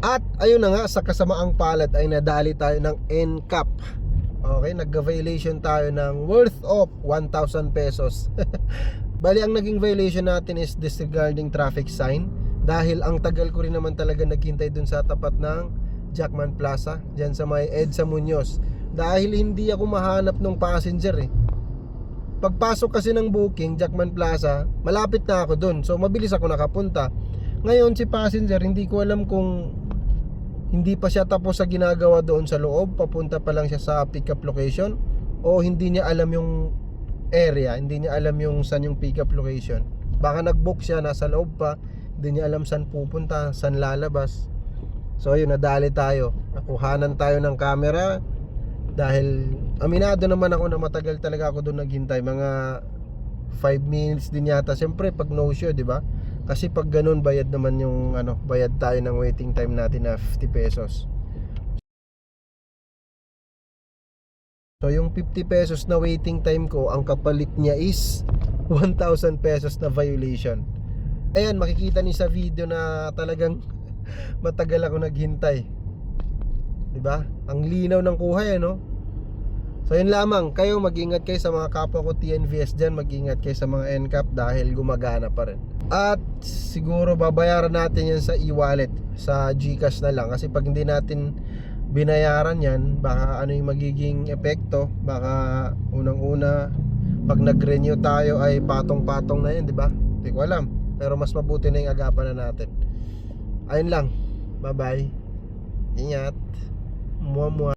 At ayun na nga, sa kasamaang palad ay nadali tayo ng NCAP. Okay, nagka-violation tayo ng worth of 1,000 pesos. Bali, ang naging violation natin is disregarding traffic sign. Dahil ang tagal ko rin naman talaga naghintay dun sa tapat ng Jackman Plaza, dyan sa may EDSA Muñoz. Dahil hindi ako mahanap ng passenger eh. Pagpasok kasi ng booking, Jackman Plaza, malapit na ako dun. So mabilis ako nakapunta. Ngayon si passenger, hindi ko alam kung hindi pa siya tapos sa ginagawa doon sa loob, papunta pa lang siya sa pick up location, o hindi niya alam yung area, hindi niya alam yung saan yung pick up location. Baka nag-book siya, nasa loob pa, hindi niya alam saan pupunta, saan lalabas. So ayun, nadali tayo. Nakuhanan tayo ng camera. Dahil aminado naman ako na matagal talaga ako doon naghintay, mga 5 minutes din yata. Siyempre pag no show, di ba? Kasi pag ganun, bayad naman yung bayad tayo ng waiting time natin na 50 pesos. So yung 50 pesos na waiting time ko, ang kapalit niya is 1,000 pesos na violation. Ayan, makikita niyo sa video na talagang matagal ako naghintay. 'Di ba? Ang linaw ng kuha no? So yun lamang, kayo mag-ingat kayo sa mga kapwa ko TNVS dyan, mag-ingat kayo sa mga NCAP dahil gumagana pa rin. At siguro babayaran natin yan sa e-wallet, sa GCash na lang. Kasi pag hindi natin binayaran yan, baka ano yung magiging epekto. Baka unang-una, pag nag-renew tayo ay patong-patong na yan, di ba? Hindi ko alam, pero mas mabuti na yung agapan na natin. Ayun lang, bye bye. Ingat. Mua mua.